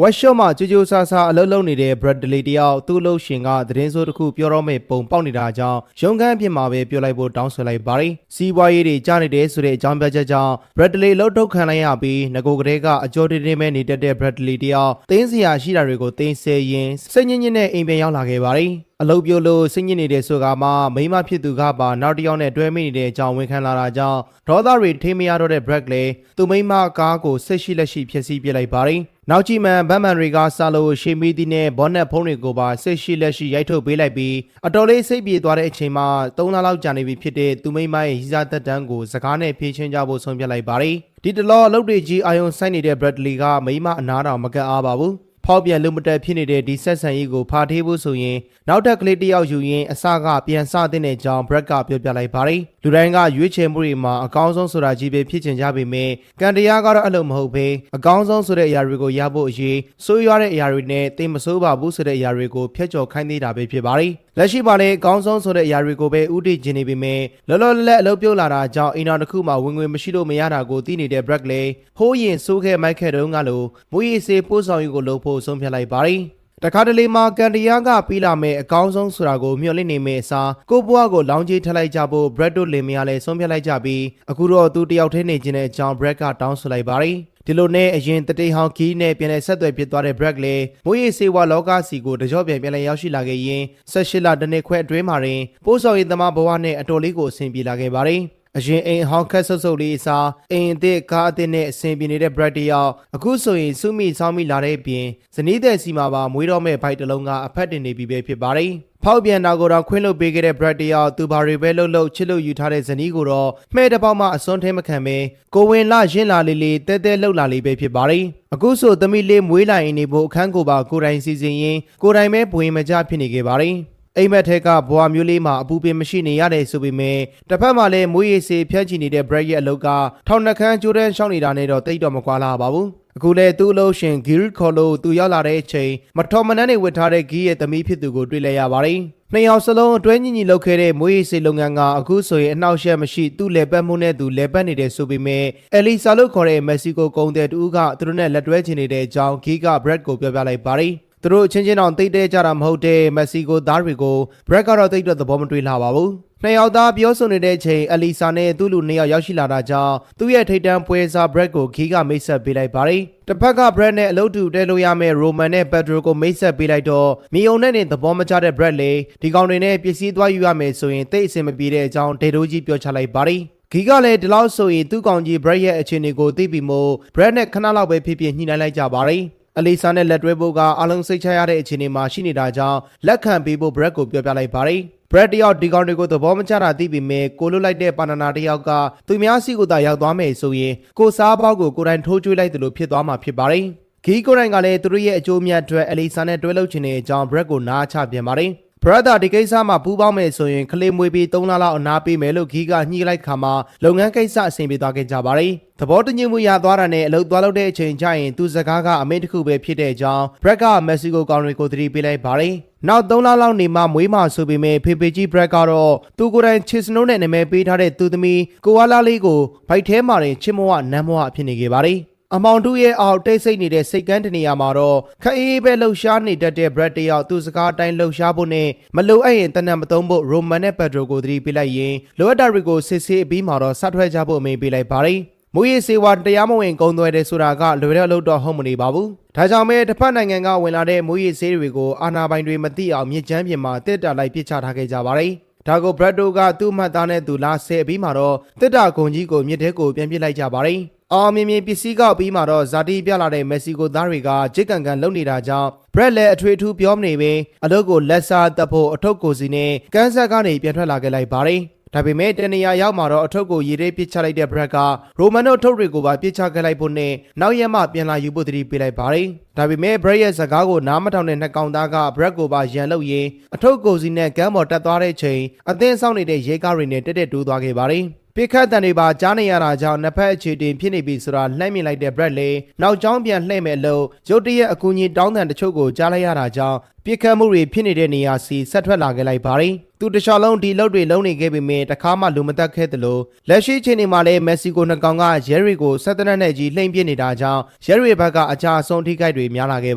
workshop မှာကြိုးကြိုးဆာဆာအလုပ်လုပ်နေတဲ့ Bradley တယောက်သူ့လို့ရှင်ကသတင်းစိုးတစ်ခုပြောတော့မဲ့ပုံပေါက်နေတာကြောင့်ရုံးခန်းအဖြစ်မှာပဲပြောလိုက်ဖို့တောင်းဆိုလိုက်ပါတယ်။စီးပွားရေးတွေကြားနေတယ်ဆိုတဲ့အကြောင်းပြချက်ကြောင့် Bradley လှုပ်ထုတ်ခံလိုက်ရပြီးငကိုကလေးကအကျော်တင်းတင်းပဲနေတတ်တဲ့ Bradley တယောက်တင်းစရာရှိတာတွေကိုတင်းဆဲရင်းစိတ်ညစ်ညစ်နဲ့အိမ်ပြန်ရောက်လာခဲ့ပါတယ်။အလုပ်ပြုလို့စိတ်ညစ်နေတဲ့ဆိုကမှမိမဖြစ်သူကပါနောက်တစ်ယောက်နဲ့တွဲမိနေတဲ့အကြောင်းဝန်ခံလာတာကြောင့်ဒေါသတွေထိမရတော့တဲ့ Bradley သူမိမကားကိုဆက်ရှိလက်ရှိဖျက်ဆီးပစ်လိုက်ပါတယ်။နောက်ကြည့်မှန်ဗတ်မန်တွေကစလို့ရှေမီတီနဲ့ဘောနက်ဖုံးတွေကိုပါဆက်ရှိလက်ရှိရိုက်ထုတ်ပေးလိုက်ပြီးအတော်လေးစိတ်ပြေသွားတဲ့အချိန်မှာ3လလောက်ကြာနေပြီဖြစ်တဲ့သူမိမရဲ့ရီးစားသက်တမ်းကိုစကားနဲ့ဖြေချင်းကြဖို့ဆုံးဖြတ်လိုက်ပါတယ်။ဒီတလောအလုပ်တွေကြီးအာယုံဆိုင်နေတဲ့ Bradley ကမိမအနာတော်မကတ်အားပါဘူး။ဖောက်ပြန်လူမတက်ဖြစ်နေတဲ့ဒီဆက်ဆံရေးကိုဖာထေးဖို့ဆိုရင်နောက်ထပ်ကလေးတစ်ယောက်ယူရင်အစကပြန်စတဲ့ကြောင်း Brad ကပြောပြလိုက်ပါတယ်။လူတိုင်းကရွေးချယ်မှုတွေမှာအကောင်းဆုံးဆိုတာကြီးပဲဖြစ်ချင်ကြပေမဲ့ကံတရားကတော့အဲ့လိုမဟုတ်ဘဲအကောင်းဆုံးဆိုတဲ့အရာတွေကိုရဖို့အရေးဆိုးရွားတဲ့အရာတွေနဲ့တိတ်မဆိုးပါဘူးဆိုတဲ့အရာတွေကိုဖျက်ချော်ခိုင်းသေးတာပဲဖြစ်ပါတယ်။လက်ရှိမှာလည်းအကောင်းဆုံးဆိုတဲ့အရာတွေကိုပဲဥတည်ကျင်နေပေမဲ့လောလောလတ်လတ်အလုပ်ပြုတ်လာတာကြောင့်အိမ်တော်တစ်ခုမှာဝင်ငွေမရှိလို့မရတာကိုသိနေတဲ့ Brad လည်းဟိုးရင်ဆိုးခဲ့မိုက်ခဲ့တုန်းကလိုမွေးရည်စေးပို့ဆောင်ရေးကိုလုပ်ဖို့ဆုံးဖြတ်လိုက်ပါတယ်။တခါတလေမှာကန်တရားကပြီးလာမဲ့အကောင်းဆုံးဆိုတာကိုမျှော်လင့်နေမယ့်အစားကိုဘွားကိုလောင်းကြီးထလိုက်ကြဖို့ Brad တို့လင်မယားလည်းဆုံးဖြတ်လိုက်ကြပြီးအခုတော့သူတယောက်တည်းနေခြင်းတဲ့အကြောင်း Brad ကတောင်းဆိုလိုက်ပါတယ်။ဒီလိုနဲ့အရင်တတိဟောင်းခီးနဲ့ပြန်လည်ဆက်သွယ်ဖြစ်သွားတဲ့ Brad လည်းမွေးရည်စေဝါလောကစီကိုတကြော့ပြန်လည်ရောက်ရှိလာခဲ့ရင်18လတနှစ်ခွဲအတွင်းမှာတင်ပိုးဆောင်ရေးသမားဘဝနဲ့အတော်လေးကိုအဆင်ပြေလာခဲ့ပါတယ်။အရင်အိမ်ဟောင်းခက်ဆုပ်ဆုပ်လေးအစားအိမ်အသစ်ကားအသစ်နဲ့အဆင်ပြေနေတဲ့ Brad တယောက်အခုဆိုရင်စုမိဆောင်းမိလာတဲ့အပြင်ဇနီးတဲ့စီမှာပါမွေးတော့မဲ့ဘိုက်တစ်လုံးကအဖက်တင်နေပြီပဲဖြစ်ပါတယ်။ဖောက်ပြန်တာကိုတော့ခွင့်လွှတ်ပေးခဲ့တဲ့ Brad တယောက်သူဘာတွေပဲလှုပ်ချစ်လို့ယူထားတဲ့ဇနီးကိုတော့မှဲ့တစ်ပေါက်မှအစွန်းထဲမခံပဲကိုဝင်လာရင်းလာလေးတဲတဲလှုပ်လာလေးပဲဖြစ်ပါတယ်။အခုဆိုသမီးလေးမွေးလာရင်နေဖို့အခန်းကိုပါကိုယ်တိုင်စီစဉ်ရင်းကိုယ်တိုင်ပဲပွင့်မကြဖြစ်နေခဲ့ပါတယ်။အိမ်မက်ထက်ကဘွားမျိုးလေးမှာအပူပင်မရှိနေရတယ်ဆိုပေမဲ့တစ်ဖက်မှာလည်းမွေးရည်စေဖြန့်ချီနေတဲ့ Brad ရဲ့အလုပ်ကထောင်နှခမ်းကျိုးတန်းရှောင်းနေတာနဲ့တော့တိတ်တော့မကွာလာပါဘူးအခုလဲသူ့အလုပ်ရှင် Gil ခေါ်လို့သူရောက်လာတဲ့အချိန်မထော်မနှန်းတွေဝတ်ထားတဲ့ Gil ရဲ့သမီးဖြစ်သူကိုတွေ့လဲရပါတယ်နှစ်ယောက်စလုံးအတွဲညီညီလုပ်ခဲ့တဲ့မွေးရည်စေလုပ်ငန်းကအခုဆိုရင်အနှောက်အယှက်မရှိသူ့လေပတ်မှုနဲ့သူလေပတ်နေတဲ့ဆိုပေမဲ့အလီဆာလို့ခေါ်တဲ့မက္ကဆီကိုကုန်သည်တူကသူတို့နဲ့လက်တွဲချင်နေတဲ့အကြောင်း Gil က Brad ကိုပြောပြလိုက်ပါတယ်သူတို့ချင်းချင်းအောင်တိတ်တဲကြတာမဟုတ်တဲ့မက္ကဆီကိုသားတွေကို Brad ကတော့တိတ်တော့သဘောမတွေ့လာပါဘူးနှစ်ယောက်သားပြောဆိုနေတဲ့အချိန်အလီဆာနဲ့သူ့လူနှစ်ယောက်ရောက်ရှိလာတာကြောင့်သူ့ရဲ့ထိတ်တန့်ပွဲစား Brad ကိုခီးကမိတ်ဆက်ပေးလိုက်ပါတယ်တစ်ဖက်က Brad နဲ့အလုပ်တူတဲလို့ရမယ့် Roman နဲ့ Pedro ကိုမိတ်ဆက်ပေးလိုက်တော့မြေုံနဲ့သဘောမကျတဲ့ Brad လေဒီကောင်တွေနဲ့ပစ္စည်းသွားယူရမယ်ဆိုရင်တိတ်အဆင်မပြေတဲ့အကြောင်းဒေတိုးကြီးပြောချလိုက်ပါတယ်ဂီကလည်းဒီလောက်ဆိုရင်သူ့ကောင်ကြီး Brad ရဲ့အခြေအနေကိုသိပြီးမို့ Brad နဲ့ခဏလောက်ပဲဖြစ်ဖြစ်ညှိနှိုင်းလိုက်ကြပါတယ်အလီဆာနဲ့လက်တွဲဖို့ကအလုံးစိတ်ချရတဲ့အခြေအနေမှာရှိနေတာကြောင့်လက်ခံပေးဖို့ Brad ကိုပြောပြလိုက်ပါတယ်။ Brad တယောက်ဒီကောင်တွေကိုသဘောမကျတာသိပေမဲ့ကိုလွတ်လိုက်တဲ့ပါနနာတယောက်ကသူများစီကိုသာရောက်သွားမယ်ဆိုရင်ကိုစားပေါက်ကိုကိုယ်တိုင်ထိုးကျွေးလိုက်တယ်လို့ဖြစ်သွားမှာဖြစ်ပါတယ်။ဂီကိုယ်တိုင်ကလည်းသူတို့ရဲ့အကျိုးမြတ်အတွက်အလီဆာနဲ့တွဲလုပ်ချင်တဲ့အကြောင်း Brad ကိုနားချပြန်ပါတယ်။ Brother ဒီကိစ္စမှာပူးပေါင်းမယ်ဆိုရင်ကလေးမွေးပြီး3လလောက်အနားပေးမယ်လို့ဂီကညှိလိုက်ခါမှာလုပ်ငန်းကိစ္စအဆင်ပြေသွားခဲ့ကြပါတယ်။သဘောတညှိမှုရသွားတာနဲ့အလုပ်သွားလုပ်တဲ့အချိန်ကျရင်သူစကားကအမိန့်တစ်ခုပဲဖြစ်တဲ့အကြောင်း Brad ကမက္ကဆီကိုကောင်တွေကိုသတိပေးလိုက်ပါတယ်။နောက်3လလောက်နေမှမွေးမှဆိုပေမဲ့ဖေဖေကြီး Brad ကတော့သူကိုယ်တိုင်ချစ်စနိုးနဲ့နာမည်ပေးထားတဲ့သူသမီးကိုဝါလာလေးကိုဘိုက်ထဲမှာတင်ချစ်မဝနမ်းမဝဖြစ်နေခဲ့ပါတယ်။အမောင်တို့ရဲ့အောက်တိတ်ဆိတ်နေတဲ့စိတ်ကန်းတနေရာမှာတော့ခအေးပဲလှုပ်ရှားနေတတ်တဲ့ Brad တယောက်သူစကားအတိုင်းလှုပ်ရှားဖို့နဲ့မလိုအပ်ရင်တနက်မသုံးဖို့ Roman နဲ့ Pedro ကိုသတိပေးလိုက်ရင်လိုအပ်တာတွေကိုစစ်ဆေးအပြီးမှာတော့ဆက်ထွက်ကြဖို့အမိန့်ပေးလိုက်ပါတယ်။မွေးရည်စေဝါတရားမဝင်ကုန်သွယ်တယ်ဆိုတာကလွယ်တဲ့အလုပ်တော့ဟုတ်မနေပါဘူး။ဒါကြောင့်ပဲတစ်ဖက်နိုင်ငံကဝင်လာတဲ့မွေးရည်ဆေးတွေကိုအာဏာပိုင်တွေမသိအောင်မြစ်ချမ်းပြင်မှာတစ်တာလိုက်ပစ်ချထားခဲ့ကြပါတယ်။ဒါကို Brad တို့ကသူ့မှတ်သားနဲ့သူလာဆဲအပြီးမှာတော့တစ်တာဂုံကြီးကိုမြစ်ထဲကိုပြန်ပစ်လိုက်ကြပါတယ်။အောင်မြင်ပစ္စည်းကောက်ပြီးမှတော့ဇာတိပြလာတဲ့မက္ကဆီကိုသားတွေကဂျစ်ကန်ကန်လုံနေတာကြောင့် Brad လည်းအထွေထူးပြောမနေပဲအလုပ်ကိုလက်စားတက်ဖို့အထုပ်ကိုစီနဲ့ကန်းဆက်ကနေပြန်ထွက်လာခဲ့လိုက်ပါတယ်။ဒါပေမဲ့တနေရာရောက်မှာတော့အထုပ်ကိုရေထဲပစ်ချလိုက်တဲ့ Brad ကရိုမန်တို့အထုပ်တွေကိုပါပစ်ချခဲ့လိုက်ဖို့နဲ့နောက်ရက်မှပြန်လာယူဖို့တတိပေးလိုက်ပါတယ်။ဒါပေမဲ့ Brad ရဲ့စကားကိုနားမထောင်တဲ့နှစ်ကောင်သားက Brad ကိုပါရန်လုပ်ရင်းအထုပ်ကိုစီနဲ့ကန်းပေါ်တက်သွားတဲ့ချိန်အသင်းဆောင်နေတဲ့ရဲကားတွေနဲ့တက်တိုးသွားခဲ့ပါတယ်။ ပိခတ်တန်တွေပါကြားနေရတာကြောင့်နှစ်ဖက်အခြေတင်ဖြစ်နေပြီဆိုတာလှမ်းမြင်လိုက်တဲ့ Brad လေနောက်ကျောင်းပြန်လှည့်မဲ့လို့ရုတ်တရက်အကူအညီတောင်းတန်တချို့ကိုကြားလိုက်ရတာကြောင့်ပိခတ်မှုတွေဖြစ်နေတဲ့နေရာစီဆက်ထွက်လာခဲ့လိုက်ပါတယ်သူတခြားလုံးဒီလုပ်တွေလုံးနေခဲ့ပေမဲ့တခါမှလူမတက်ခဲ့သလိုလက်ရှိချိန်မှာလည်းမက်ဆီကိုနှစ်ကောင်ကရဲတွေကိုဆက်တနက်နဲ့ကြီးလှိမ့်ပြနေတာကြောင့်ရဲတွေဘက်ကအကြအဆုံးထိခိုက်တွေများလာခဲ့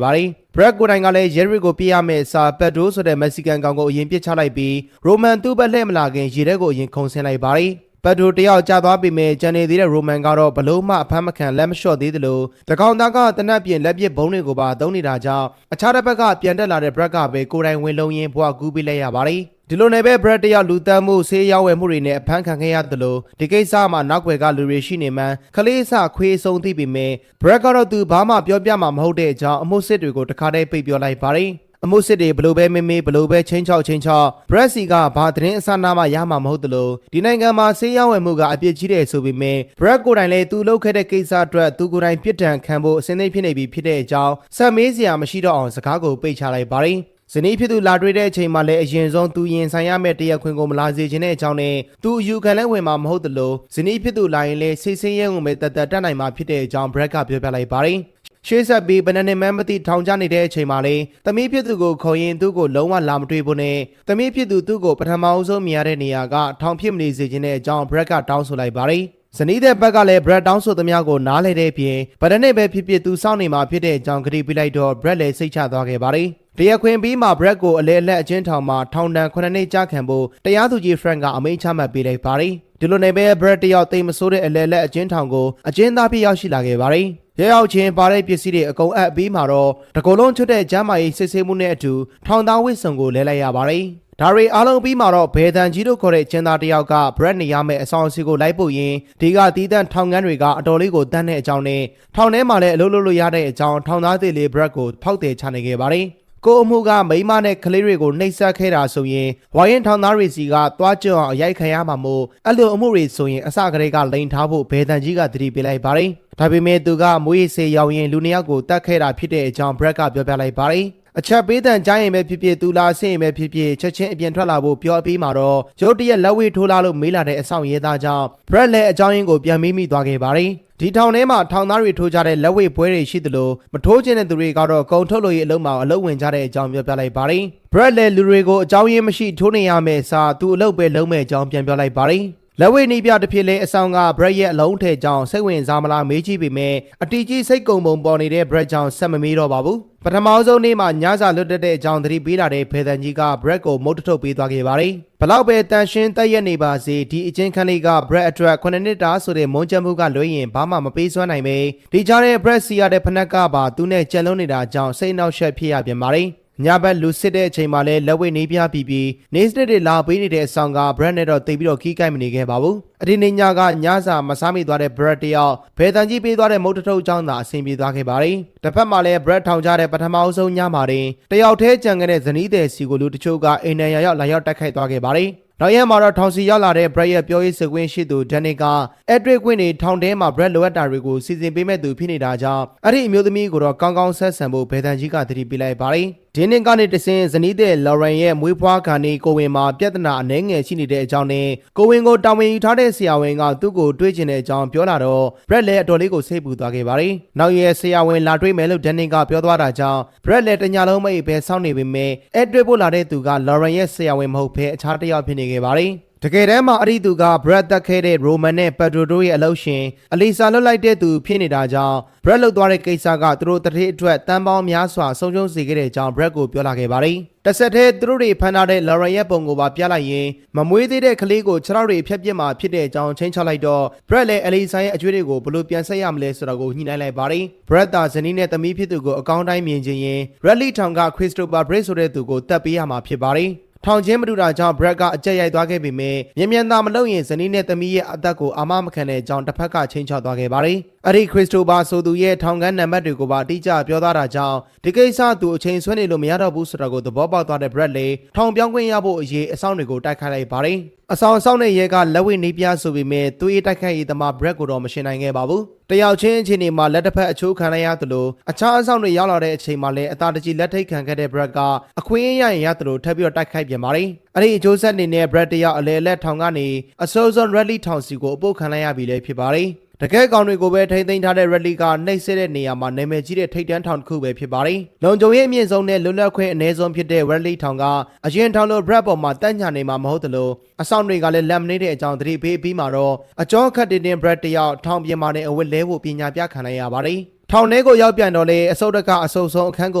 ပါတယ်ဘရက်ကိုတိုင်ကလည်းရဲတွေကိုပြရမယ့်စာပက်ဒရိုဆိုတဲ့မက်ဆီကန်ကောင်ကိုအရင်ပစ်ချလိုက်ပြီးရိုမန်သူ့ဘက်လှည့်မလာခင်ရေထဲကိုအရင်ခုန်ဆင်းလိုက်ပါတယ်ပက်ဒရိုတယောက်ကြာသွားပေမဲ့ကျန်နေသေးတဲ့ရိုမန်ကတော့ဘလို့မှအဖမ်းမခံလက်မလျှော့သေးသလိုတကောင်သားကတနက်ပြင်လက်ပစ်ဘုံတွေကိုပါသုံးနေတာကြောင့်အခြားတစ်ဘက်ကပြန်တက်လာတဲ့ဘရက်ကပဲကိုယ်တိုင်ဝင်လုံးရင်းဘွားကူးပေးလိုက်ရပါတယ်ဒီလိုနဲ့ပဲဘရက်တယောက်လူတန်းမှုဆေးရောက်ဝယ်မှုတွေနဲ့အဖမ်းခံခဲ့ရသလိုဒီကိစ္စမှာနောက်ွယ်ကလူတွေရှိနေမှန်းခလေးစခွေးဆုံးသိပေမဲ့ဘရက်ကတော့သူဘာမှပြောပြမှာမဟုတ်တဲ့အကြောင်းအမှုစစ်တွေကိုတခါတည်းပိတ်ပြောလိုက်ပါတယ်အမှုစစ်တွေဘလို့ပဲမေးမေးဘလို့ပဲချင်းချောက်ဘရက်စီကဘာသတင်းအစနာမှရမှာမဟုတ်သလိုဒီနိုင်ငံမှာဆေးရောက်ဝယ်မှုကအပြစ်ကြီးတယ်ဆိုပေမဲ့ဘရက်ကိုယ်တိုင်လည်းသူလုပ်ခဲ့တဲ့ကိစ္စအတွက်သူကိုယ်တိုင်ပြစ်ဒဏ်ခံဖို့အစင်းသိဖြစ်နေပြီဖြစ်တဲ့အကြောင်းဆက်မေးစရာမရှိတော့အောင်စကားကိုပိတ်ချလိုက်ပါတယ်ဇနီးဖြစ်သူလာတွေ့တဲ့အချိန်မှာလည်းအရင်ဆုံးသူရင်ဆိုင်ရမယ့်တရားခွင်ကိုမလာစေခြင်းတဲ့အကြောင်းနဲ့သူအယူခံလဲဝင်မှာမဟုတ်သလိုဇနီးဖြစ်သူလာရင်လည်းစိတ်ဆင်းရဲဝင်မဲ့တတ်တက်နိုင်မှာဖြစ်တဲ့အကြောင်းဘရက်ကပြောပြလိုက်ပါတယ်ရှေ့ဆက်ပြီးဘယ်နဲ့မှမသိထောင်ချနေတဲ့အချိန်မှာလေသမီးဖြစ်သူကိုခေါ်ရင်သူ့ကိုလုံးဝလာမတွေ့ဘူးနဲ့သမီးဖြစ်သူသူ့ကိုပထမအဆုံးမြင်ရတဲ့နေရာကထောင်ဖြစ်မနေစေခြင်းတဲ့အကြောင်းဘရက်ကတောင်းဆိုလိုက်ပါတယ်ဇနီးတဲ့ဘက်ကလည်းဘရက်တောင်းဆိုသမျှကိုနားလဲတဲ့ပြင်ဗဒနဲ့ပဲဖြစ်ဖြစ်သူစောင့်နေမှာဖြစ်တဲ့အကြောင်းကတိပေးလိုက်တော့ဘရက်လည်းစိတ်ချသွားခဲ့ပါတယ်တရားခွင်ပြီးမှဘရက်ကိုအလဲအလက်အချင်းထောင်မှာထောင်ဒဏ်9နှစ်ကြာခံဖို့တရားသူကြီးဖရန့်ကအမိန့်ချမှတ်ပေးလိုက်ပါတယ်ဒီလိုနဲ့ပဲဘရက်တယောက်တိမ်မဆိုးတဲ့အလဲလက်အချင်းထောင်ကိုအချင်းသားဖြစ်ရောက်ရှိလာခဲ့ပါတယ်ရဲရောက်ချင်းပါတဲ့ပစ္စည်းတွေအကုန်အပ်ပြီးမှတော့တကူလုံးချွတ်တဲ့ကျမ်းမာရေးစစ်ဆေးမှုနဲ့အတူထောင်သားဝိဆုံကိုလဲလိုက်ရပါတယ်ဒါရီအားလုံးပြီးမှတော့ဘေဒန်ကြီးတို့ခေါ်တဲ့ကျင်းသားတယောက်ကဘရက်နေရမယ့်အဆောင်အစီကိုလိုက်ပို့ရင်းဒီကတီးတန့်ထောင်ငန်းတွေကအတော်လေးကိုတန်းတဲ့အကြောင်းနဲ့ထောင်ထဲမှာလည်းအလုပ်လုပ်လို့ရတဲ့အကြောင်းထောင်သားသေးလေးဘရက်ကိုဖောက်တယ်ချနေခဲ့ပါတယ်ကိုအမှုကမိမနဲ့ကလေးတွေကိုနှိပ်စက်ခဲ့တာဆိုရင်ဝိုင်းရင်ထောင်သားတွေစီကသွားကြွအောင်အရိုက်ခံရမှာမို့အဲ့လိုအမှုတွေဆိုရင်အစကတည်းကလိန်ထားဖို့ဘေဒန်ကြီးကသတိပေးလိုက်ပါတယ်ဒါပေမဲ့သူကမွေးစေရောက်ရင်လူနှစ်ယောက်ကိုတတ်ခဲ့တာဖြစ်တဲ့အကြောင်းဘရက်ကပြောပြလိုက်ပါတယ်အချက်ပေးတန်ကြားရင်ပဲဖြစ်ဖြစ်သူလာဆင်းရင်ပဲဖြစ်ဖြစ်ချက်ချင်းအပြင်ထွက်လာဖို့ပြောပြီးမှတော့ရုတ်တရက်လက်ဝဲထိုးလာလို့မေးလာတဲ့အဆောင်ရဲသားကြောင့်ဘရက်လည်းအကြောင်းရင်းကိုပြန်မေးမိသွားခဲ့ပါတယ်ဒီထောင်ထဲမှာထောင်သားတွေထိုးကြတဲ့လက်ဝဲပွဲတွေရှိသလိုမထိုးခြင်းတဲ့သူတွေကတော့ကုံထုတ်လို့ရအလုံးမှာအလုံးဝင်ကြတဲ့အကြောင်းပြောပြလိုက်ပါတယ်ဘရက်လည်းလူတွေကိုအကြောင်းရင်းမရှိထိုးနေရမယ့်အစားသူအလုပ်ပဲလုံးမဲ့အကြောင်းပြန်ပြောလိုက်ပါတယ်လက်ဝဲနီးပြတစ်ဖြစ်လဲအဆောင်ကဘရက်ရဲ့အလုံးထဲကြောင့်စိတ်ဝင်စားမလားမေးကြည့်ပေမဲ့အတီကြီးစိတ်ကုံပုံပေါ်နေတဲ့ဘရက်ကြောင့်ဆက်မမေးတော့ပါဘူးပထမဆုံးနေ့မှာညစာလွတ်တဲ့အကြောင်းသတိပေးလာတဲ့ဖေဒန်ကြီးကဘရက်ကိုမုတ်ထုတ်ပေးသွားခဲ့ပါတယ်ဘလောက်ပဲတန်ရှင်းတက်ရက်နေပါစေဒီအချင်းခန်းလေးကဘရက်အတွက်9နှစ်တာဆိုတဲ့မုန်းချက်မှုကလွှဲရင်ဘာမှမပေးစွမ်းနိုင်ပဲဒီကြားတဲ့ဘရက်စီရတဲ့ဖနက်ကပါသူနဲ့ကြံလုံးနေတာကြောင့်စိတ်နှောက်ယှက်ဖြစ်ရပြန်ပါတယ်ညဘက်လူစစ်တဲ့အချိန်မှာလဲလက်ဝဲနေပြပြီးနေစတဲ့တွေလာပေးနေတဲ့အဆောင်ကဘရက်နဲ့တော့တိတ်ပြီးတော့ခီးကိုက်မနေခဲ့ပါဘူးအဒီနေ့ညကညစာမစားမိသွားတဲ့ဘရက်တယောက်ဘယ်တန်ကြီးပေးသွားတဲ့မုတ်ထုတ်အကြောင်းသာအဆင်ပြေသွားခဲ့ပါတယ်တစ်ဖက်မှာလဲဘရက်ထောင်ကြတဲ့ပထမအဆုံးညမှာတင်တယောက်တည်းကြံခဲ့တဲ့ဇနီးတဲ့စီကိုလူတချို့ကအိမ်နံရရောက်လာရောက်တိုက်ခိုက်သွားခဲ့ပါတယ်နောက်ရက်မှာတော့ထောင်စီရောက်လာတဲ့ဘရက်ရဲ့ပြောရေးဆိုခွင့်ရှိသူဒန်နီကအဲ့တွေ့ခွင့်တွေထောင်ထဲမှာဘရက်လိုအပ်တာတွေကိုစီစဉ်ပေးမဲ့သူဖြစ်နေတာကြောင့်အဲ့ဒီအမျိုးသမီးကိုတော့ကောင်းကောင်းဆက်ဆံဖို့ဘယ်တန်ကြီးကသတိပေးလိုက်ပါတယ်ဒီနေ့ကနေတစင်ဇနီးတဲ့လော်ရန်ရဲ့မွေးဖွားခါနေကိုဝင်မှာပြဿနာအနှဲငယ်ရှိနေတဲ့အကြောင်းနဲ့ကိုဝင်ကိုတာဝန်ယူထားတဲ့ဆရာဝန်ကသူ့ကိုတွေးကျင်တဲ့အကြောင်းပြောလာတော့ဘရက်လည်းအတော်လေးကိုစိတ်ပူသွားခဲ့ပါတယ်နောက်ရက်ဆရာဝန်လာတွေးမယ်လို့ဒန်နီကပြောသွားတာကြောင့်ဘရက်လည်းတညလုံးမိတ်ပဲစောင့်နေပေမဲ့အဲ့တွေ့ဖို့လာတဲ့သူကလော်ရန်ရဲ့ဆရာဝန်မဟုတ်ဘဲအခြားတစ်ယောက်ဖြစ်နေခဲ့ပါတယ်တကယ်တမ်းမှာအရီသူကဘရက်တက်ခဲ့တဲ့ရိုမန်နဲ့ပက်ဒရိုတို့ရဲ့အလုပ်ရှင်အလီဆာလွတ်လိုက်တဲ့သူဖြစ်နေတာကြောင့်ဘရက်လှုပ်သွားတဲ့ကိစ္စကသူတို့တတိအတွက်တန်ပေါင်းများစွာဆုံးရှုံးစေခဲ့တဲ့အကြောင်းဘရက်ကိုပြောလာခဲ့ပါတယ်တစ်ဆက်တည်းသူတို့တွေဖန်ထားတဲ့လော်ရန်ရဲ့ပုံကိုပါပြလိုက်ရင်မမွေးသေးတဲ့ကလေးကိုခြေထောက်တွေဖြတ်ပြစ်မှာဖြစ်တဲ့အကြောင်းချင်းချလိုက်တော့ဘရက်လည်းအလီဆာရဲ့အကျွေးတွေကိုဘလို့ပြန်ဆက်ရမလဲဆိုတာကိုညှိနှိုင်းလိုက်ပါတယ်ဘရက်သာဇနီးနဲ့သမီးဖြစ်သူကိုအကောင်းတိုင်းမြင်ခြင်းရင်ရက်လီထောင်ကခရစ္စတိုဖာဘရစ်ဆိုတဲ့သူကိုတတ်ပေးရမှာဖြစ်ပါတယ်ထောင်ချင်းမတူတာကြောင့်ဘရက်ကအကြက်ရိုက်သွားခဲ့ပေမဲ့မြန်မြန်သာမလုပ်ရင်ဇနီးနဲ့သမီးရဲ့အသက်ကိုအာမမခံတဲ့အကြောင်းတစ်ဖက်ကချင်းချောက်သွားခဲ့ပါတယ် အဲ့ဒီခရစ်စတိုဖာဆိုသူရဲ့ထောင်ခန်းနံပါတ်တွေကိုပါအတိအကျပြောသားတာကြောင့်ဒီကိစ္စသူအချိန်ဆွဲနေလို့မရတော့ဘူးဆိုတာကိုသဘောပေါက်သွားတဲ့ Bradley ထောင်ပြောင်းခွင့်ရဖို့အရေးအဆောင်တွေကိုတိုက်ခိုက်လိုက်ပါတယ်အဆောင်တဲ့ရဲကလက်ဝဲနေပြဆိုပေမဲ့သူ့ရဲ့တိုက်ခိုက်ရေးသမား Brad ကိုတော့မရှင်းနိုင်ခဲ့ပါဘူးတယောက်ချင်းအချိန်ဒီမှာလက်တစ်ဖက်အချိုးခံလိုက်ရသလိုအခြားအဆောင်တွေရောက်လာတဲ့အချိန်မှာလည်းအသာတကြီးလက်ထိတ်ခံခဲ့တဲ့ Brad ကအခွင့်အရေးရရင်ရသလိုထပ်ပြီးတော့တိုက်ခိုက်ပြန်ပါတယ်အဲ့ဒီအကျိုးဆက်အနေနဲ့ Brad တယောက်အလဲလက်ထောင်ကနေအစိုးစွန် Redley ထောင်စီကိုအပုတ်ခံလိုက်ရပြီလည်းဖြစ်ပါတယ်တကယ်ကောင်တွေကိုပဲထိမ့်သိမ်းထားတဲ့ Redley ကနှိပ်စက်တဲ့နေရာမှာနာမည်ကြီးတဲ့ထိပ်တန်းထောင်တစ်ခုပဲဖြစ်ပါတယ်။လုံခြုံရေးအမြင့်ဆုံးနဲ့လွတ်လပ်ခွင့်အနည်းဆုံးဖြစ်တဲ့ Redley ထောင်ကအရင်ထောင်လို Brad ပေါ်မှာတက်ညာနေမှာမဟုတ်သလိုအဆောင်တွေကလည်းလက်မနေတဲ့အကြောင်းသတိပေးပြီးမှတော့အကျော်ခတ်တဲ့ Brad တယောက်ထောင်ပြင်မာနဲ့အဝတ်လဲဖို့ပညာပြခံလိုက်ရပါတယ်။ထောင်ထဲကိုရောက်ပြန်တော့လေအစုပ်တကအဆုပ်ဆုံးအခန်းကိ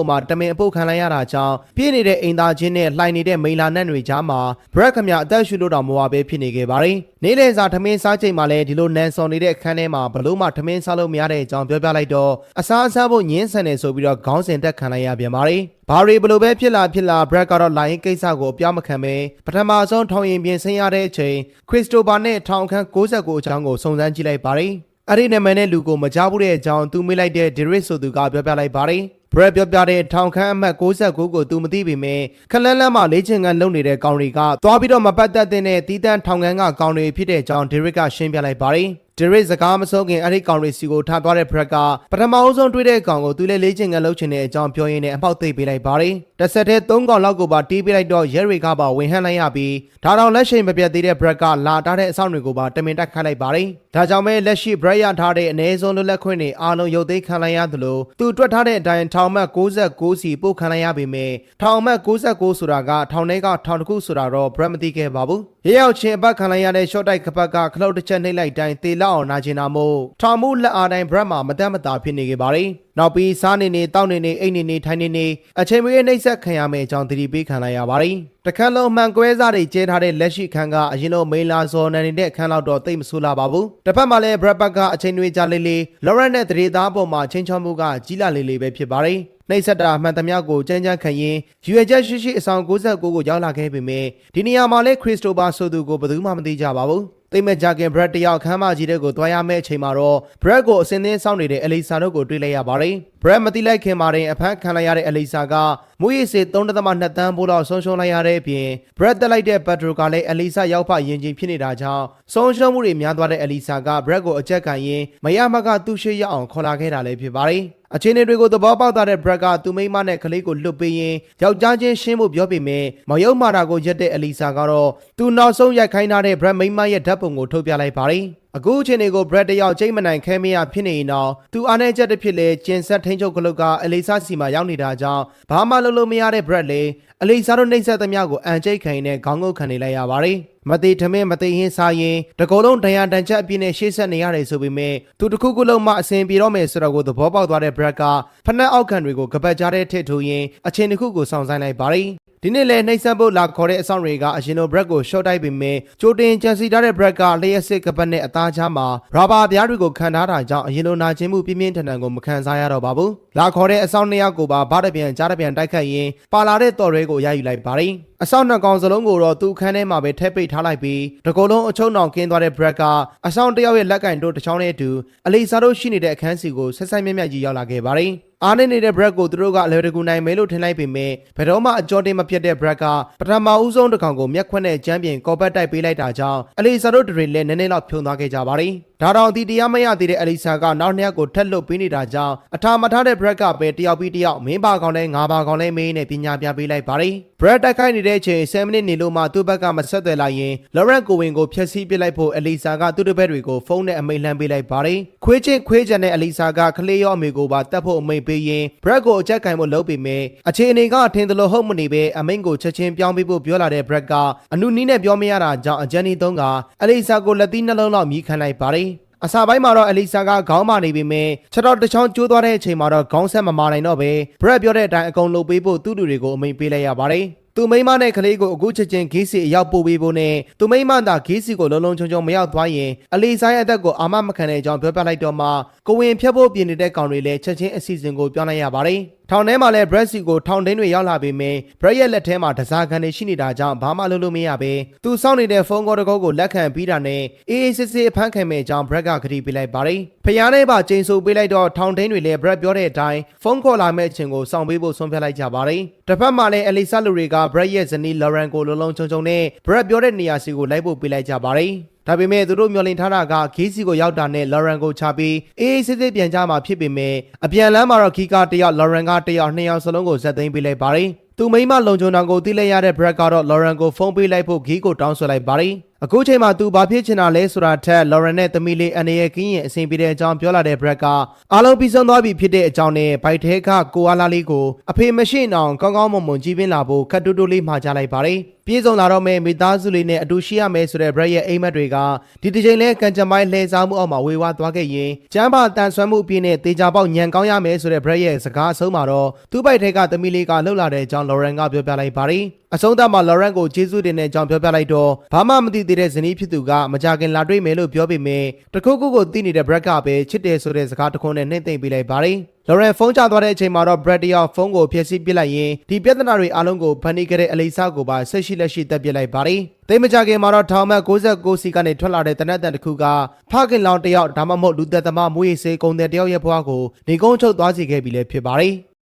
ုမှတမင်အပုတ်ခံလိုက်ရတာကြောင့်ပြည့်နေတဲ့အိမ်သားချင်းနဲ့လှိုင်နေတဲ့မိလာနတ်တွေကြားမှာ Brad ခမအသက်ရှူလို့တော့မဝပဲဖြစ်နေခဲ့ပါတယ်။နေ့လယ်စာထမင်းစားချိန်မှာလည်းဒီလိုနန်စော်နေတဲ့အခန်းထဲမှာဘလို့မှထမင်းစားလို့မရတဲ့အကြောင်းပြောပြလိုက်တော့အစားအစာဖို့ညင်းဆန်နေဆိုပြီးတော့ခေါင်းစဉ်တက်ခံလိုက်ရပြန်ပါတယ်။ဘာတွေဘလို့ပဲဖြစ်လာ Brad ကတော့လိုင်းကိစ္စကိုအပြောင်းမခံပဲပထမဆုံးထောင်ရင်ပြင်ဆင်ရတဲ့အချိန်ခရစ်စတိုဖာနဲ့ထောင်ခန်း69အကြောင်းကိုစုံစမ်းကြည့်လိုက်ပါတယ်။အဲ့ဒီနာမည်နဲ့လူကိုမကြားဘူးတဲ့အကြောင်းသူမေးလိုက်တဲ့ Derek ဆိုသူကပြောပြလိုက်ပါတယ်။ Brad ပြောပြတဲ့ထောင်ခန်းအမှတ်69ကိုသူမသိပေမဲ့ခလန်းလန်းမှာလေးချင်ကန်လုံနေတဲ့ကောင်တွေကသွားပြီးတော့မပတ်သက်တဲ့တီးတန်းထောင်ခန်းကကောင်တွေဖြစ်တဲ့အကြောင်း Derek ကရှင်းပြလိုက်ပါတယ်။ Derek စကားမဆုံးခင်အဲ့ဒီကောင်တွေစီကိုထားသွားတဲ့ Brad ကပထမအဆုံးတွေ့တဲ့ကောင်ကိုသူလည်းလေးချင်ကန်လှုပ်ချင်တဲ့အကြောင်းပြောရင်းနဲ့အပေါက်သိပ်ပေးလိုက်ပါတယ်။တစ်ဆက်တည်း3ကောင်လောက်ကိုပါတီးပေးလိုက်တော့ရဲတွေကပါဝင်ဟန့်လိုက်ရပြီးဒါတော့လက်ရှိမပြတ်သေးတဲ့ Brad ကလာထားတဲ့အဆောင်တွေကိုပါတမင်တက်ခိုက်လိုက်ပါတယ်။ဒါကြောင့်ပဲလက်ရှိ Brad ရထားတဲ့အနည်းဆုံးလွတ်လပ်ခွင့်တွေအားလုံးရုပ်သိမ်းခံလိုက်ရသလိုသူတွက်ထားတဲ့အတိုင်းထောင်မှတ်69စီပို့ခံလိုက်ရပေမဲ့ထောင်မှတ်69ဆိုတာကထောင်ထဲကထောင်တစ်ခုဆိုတာတော့ Brad မသိခဲ့ပါဘူး။ရဲရောက်ချင်းအပတ်ခံလိုက်ရတဲ့ short တိုက်ကပတ်ကခလုတ်တစ်ချက်နှိပ်လိုက်တိုင်းတေလောက်အောင်နာကျင်တာမို့ထောင်မှုလက်အားတိုင်း Brad မှာမတတ်မတာဖြစ်နေခဲ့ပါတယ်။နောက်ပြီးစားနေနေတောက်နေနေအိတ်နေနေထိုင်နေနေအချိန်မရွေးနှိပ်စက်ခံရမယ့်အကြောင်းသတိပေးခံလိုက်ရပါတယ်။တခါလုံးမှန်ကွဲစားတွေကျဲထားတဲ့လက်ရှိခန်းကအရင်လိုမိန်လာစော်နေတဲ့အခန်းလောက်တော့သိပ်မဆိုးလာပါဘူး။တစ်ဖက်မှာလည်း Brad ကအချိန်တွေကြာလေးလေး Lauren နဲ့တရေသားပေါ်မှာချင်းချောမှုကကြီးလာလေးလေးပဲဖြစ်ပါတယ်။နှိပ်စက်တာမှန်သမျှကိုကြမ်းကြမ်းခံရင်ရွေချက်ရှိအဆောင်69ကိုရောက်လာခဲ့ပေမဲ့ဒီနေရာမှာလည်းခရစ်စတိုဖာဆိုသူကိုဘယ်သူမှမသိကြပါဘူး။သိမဲ့ကြခင် Brad တယောက်ခန်းမကြီးတဲ့ကိုသွားရမယ့်အချိန်မှာတော့ Brad ကိုအစင်းသင်းစောင့်နေတဲ့ Elisa တို့ကိုတွေ့လိုက်ရပါတယ်။ Brad မသိလိုက်ခင်မှာတင်အဖမ်းခံလိုက်ရတဲ့ Elisa ကမူရည်စေ3.2 တန်းပိုးလောက်ဆုံးရှုံးလိုက်ရတဲ့အပြင် Brad တက်လိုက်တဲ့ Pedro ကလည်း Elisa ရောက်ဖရင်ချင်းဖြစ်နေတာကြောင့်ဆုံးရှုံးမှုတွေများသွားတဲ့ Elisa က Brad ကိုအကြက်ခံရင်းမရမကသူ့ရှိရအောင်ခေါ်လာခဲ့တာလည်းဖြစ်ပါတယ်။အခြေအနေတွေကိုသဘောပေါက်သွားတဲ့ Brad ကသူ့မိန်းမနဲ့ကလေးကိုလွတ်ပေးရင်းယောက်ျားချင်းရှင်းဖို့ပြောပေမဲ့မယုံမာတာကိုရက်တဲ့ Elisa ကတော့သူနောက်ဆုံးရိုက်ခိုင်းထားတဲ့ Brad မိန်းမရဲ့ဓာတ်ပုံကိုထုတ်ပြလိုက်ပါတယ်။အခုအချိန်တွေကို Brad တယောက်ချိန်မနိုင်ခဲမရဖြစ်နေရင်တော့သူအားနည်းချက်တစ်ဖြစ်လေကျင်ဆက်ထိန်ချုပ်ကလုတ်က Elisa စီမှာရောက်နေတာကြောင့်ဘာမှလုပ်လို့မရတဲ့ Brad လေ Elisa တို့နှိပ်စက်သမျှကိုအန်ကျိတ်ခံနဲ့ခေါင်းငုတ်ခံနေလိုက်ရပါတယ်။မသေးထမင်းမသေးဟင်းစားရင်တကောလုံးဒဏ်ရာတန်ချက်အပြည့်နဲ့ရှေ့ဆက်နေရတယ်ဆိုပေမဲ့သူတခုခုလုံးမှအဆင်ပြေတော့မယ်ဆိုတော့ကိုသဘောပေါက်သွားတဲ့ Brad ကဖနက်အောက်ခံတွေကိုကပတ်ကြားတဲ့ထစ်ထိုးရင်အချင်းတစ်ခုကိုစောင့်ဆိုင်လိုက်ပါတယ်။ဒီနေ့လေနှိပ်စက်ဖို့လာခေါ်တဲ့အဆောင်တွေကအရင်လို Brad ကို short တိုက်ပေမဲ့ကြိုတင်ကြံစီထားတဲ့ Brad ကလျှက်စစ်ကပတ်နဲ့အသားချားမှာရာဘာပြားတွေကိုခံထားတာကြောင့်အရင်လိုနာကျင်မှုပြင်းပြင်းထန်ထန်ကိုမခံစားရတော့ပါဘူး။လာခေါ်တဲ့အဆောင်2ယောက်ကိုပါဘားတပြန်ကြားတပြန်တိုက်ခတ်ရင်းပါလာတဲ့တော်ရဲကိုရယူလိုက်ပါတယ်။အဆောင်2ကောင်စလုံးကိုတော့သူ့ခန်းထဲမှာပဲထည့်ပိတ်ထားလိုက်ပြီးတကောလုံးအချုံနောင်ကင်းသွားတဲ့ Brad ကအဆောင်1ယောက်ရဲ့လက်ကင်တို့တစ်ချောင်းနဲ့အတူအလီဆာတို့ရှိနေတဲ့အခန်းစီကိုဆက်ဆက်မြက်မြက်ကြီးရောက်လာခဲ့ပါတယ်။အားနေတဲ့ Brad ကိုသူတို့ကအလွယ်တကူနိုင်မယ်လို့ထင်လိုက်ပေမဲ့ဘယ်တော့မှအကြောတင်မဖြစ်တဲ့ Brad ကပထမဦးဆုံးတစ်ကောင်ကိုမျက်ခွက်နဲ့ကြမ်းပြင်ကော်ပတ်တိုက်ပေးလိုက်တာကြောင့်အလီဆာတို့တွေလည်းနည်းနည်းလောက်ဖြုံသွားခဲ့ကြပါတယ်။ဒါတောင်ဒီတရားမရသေးတဲ့အလီဆာကနောက်နှစ်ယောက်ကိုထက်လွတ်ပေးနေတာကြောင့်အထာမထားတဲ့ Brad ကပဲတယောက်ပြီးတယောက်မင်းပါကောင်လဲငါပါကောင်လဲမင်းနဲ့ပညာပြပေးလိုက်ပါတယ်။ Brad တိုက်ခိုက်နေတဲ့အချိန်7မိနစ်နေလို့မှသူ့ဘက်ကမဆက်သွယ်လိုက်ရင် Lauren ကိုဝင်ကိုဖျက်ဆီးပစ်လိုက်ဖို့အလီဆာကသူ့တပည့်တွေကိုဖုန်းနဲ့အမိန့်လှမ်းပေးလိုက်ပါတယ်။ခွေးချင်းခွေးချန်တဲ့အလီဆာကကလေးရောအမေကိုပါတတ်ဖို့အမိန့်ပေးရင် Brad ကိုအကြက်ကင်ဖို့လုပ်ပေမဲ့အခြေအနေကအထင်သလိုဟုတ်မနေပဲအမိန့်ကိုချက်ချင်းပြောင်းပေးဖို့ပြောလာတဲ့ Brad ကအနုနီးနဲ့ပြောမရတာကြောင့်အဂျန်နီ3ကအလီဆာကိုလက်သီးနှလုံးလောက်မြည်ခံလိုက်ပါတယ်။အစာပိုင်းမှာတော့အလီဆာကခေါင်းမာနေပေမဲ့ချက်တော်တစ်ချောင်းကျိုးသွားတဲ့အချိန်မှာတော့ခေါင်းဆက်မမာနိုင်တော့ပဲ Brad ပြောတဲ့အတိုင်းအကုန်လုပ်ပေးဖို့သူ့လူတွေကိုအမိန့်ပေးလိုက်ရပါတယ်။သူမိမနဲ့ကလေးကိုအခုချက်ချင်းဂေးစီအရောက်ပို့ပေးဖို့နဲ့သူမိမသာဂေးစီကိုလုံးလုံးချုံချုံမရောက်သွားရင်အလီဆာရဲ့အသက်ကိုအာမမခံတဲ့အကြောင်းပြောပြလိုက်တော့မှကိုဝင်ဖြတ်ဖို့ပြင်နေတဲ့ကောင်တွေလည်းချက်ချင်းအစီအစဉ်ကိုပြောင်းလိုက်ရပါတယ်။ ထောင်ထဲမှာလည်း Brad စီကိုထောင်တင်းတွေရောက်လာပေမဲ့ Brad ရဲ့လက်ထဲမှာတစားခံတွေရှိနေတာကြောင့်ဘာမှလုပ်လို့မရပဲသူစောင့်နေတဲ့ဖုန်းကောတကောကိုလက်ခံပြီးတာနဲ့အေးအေးဆေးဆေးဖမ်းခံမဲ့ကြောင်း Brad ကခရီးပေးလိုက်ပါတယ်ဖျားနဲ့ပါချိန်ဆိုပေးလိုက်တော့ထောင်တင်းတွေလည်း Brad ပြောတဲ့အတိုင်းဖုန်းခေါ်လာမဲ့အချိန်ကိုစောင့်ပေးဖို့ဆုံးဖြတ်လိုက်ကြပါတယ်တစ်ဖက်မှာလည်း Elisa လူတွေက Brad ရဲ့ဇနီး Lauren ကိုလုံးလုံးချုံချုံနဲ့ Brad ပြောတဲ့နေရာစီကိုလိုက်ဖို့ပေးလိုက်ကြပါတယ်ဒါပေမဲ့သူတို့မျှော်လင့်ထားတာကဂီးစီကိုရောက်တာနဲ့ Lauren ကိုချပြီးအေးအေးဆေးဆေးပြန်ကြမှာဖြစ်ပေမဲ့အပြန်လမ်းမှာတော့ဂီကတယောက် Lauren ကတယောက်နှစ်ယောက်စလုံးကိုဇက်သိမ်းပေးလိုက်ပါတယ်သူမိမလုံချုံတောင်ကိုသိလိုက်ရတဲ့ Brad ကတော့ Lauren ကိုဖုန်းပေးလိုက်ဖို့ဂီကိုတောင်းဆိုလိုက်ပါတယ်အခုချိန်မှာသူဘာဖြစ်ချင်တာလဲဆိုတာထက် Lauren နဲ့သမီးလေးအနေရဲ့ကင်းရင်အဆင်ပြေတဲ့အကြောင်းပြောလာတဲ့ Brad ကအားလုံးပြီးဆုံးသွားပြီဖြစ်တဲ့အကြောင်းနဲ့ဘိုက်ထဲကကိုအားလာလေးကိုအဖေမရှိအောင်ကောင်းကောင်းမွန်မွန်ကြည့်ပင်းလာဖို့ခတ်တူတူလေးမှာကြားလိုက်ပါတယ်ပြေဆုံးလာတော့မဲ့မိသားစုလေးနဲ့အတူရှိရမယ်ဆိုတဲ့ Brad ရဲ့အိမ်မက်တွေကဒီတစ်ချိန်လဲကန်ကြမိုင်းလှည့်စားမှုအောက်မှာဝေဝါးသွားခဲ့ရင်ကျမ်းပါတန်ဆွမ်းမှုအပြည့်နဲ့တေချာပေါက်ညံကောင်းရမယ်ဆိုတဲ့ Brad ရဲ့စကားအဆုံးမှာတော့သူ့ဘိုက်ထဲကသမီးလေးကလှုပ်လာတဲ့အကြောင်း Lauren ကပြောပြလိုက်ပါတယ်အဆုံးသတ်မှာ Lauren ကိုကျေးဇူးတင်တဲ့အကြောင်းပြောပြလိုက်တော့ဘာမှမသိသေးတဲ့ဇနီးဖြစ်သူကမကြခင်လာတွေ့မယ်လို့ပြောပေမဲ့တခုခုကိုသိနေတဲ့ Brad ကပဲချစ်တယ်ဆိုတဲ့စကားတစ်ခုနဲ့နှိမ့်သိမ့်ပေးလိုက်ပါတယ်Lauren ဖုန်းချသွားတဲ့အချိန်မှာတော့ Brad တယောက်ဖုန်းကိုဖျက်ဆီးပစ်လိုက်ရင်ဒီပြဿနာတွေအားလုံးကိုဖန်တီးခဲ့တဲ့ Elisa ကိုပါဆက်ရှိလက်ရှိတက်ပစ်လိုက်ပါတယ်။တိတ်မကြခင်မှာတော့ထောင်မှတ်69စီကနေထွက်လာတဲ့တနက်တန်တစ်ခုကဖခင်လောင်တယောက်ဒါမှမဟုတ်လူသက်သမားမွေးစေးကုန်တဲ့တယောက်ရဲ့ဘဝကိုနေကုန်းချုပ်သွားစေခဲ့ပြီလည်းဖြစ်ပါတယ်။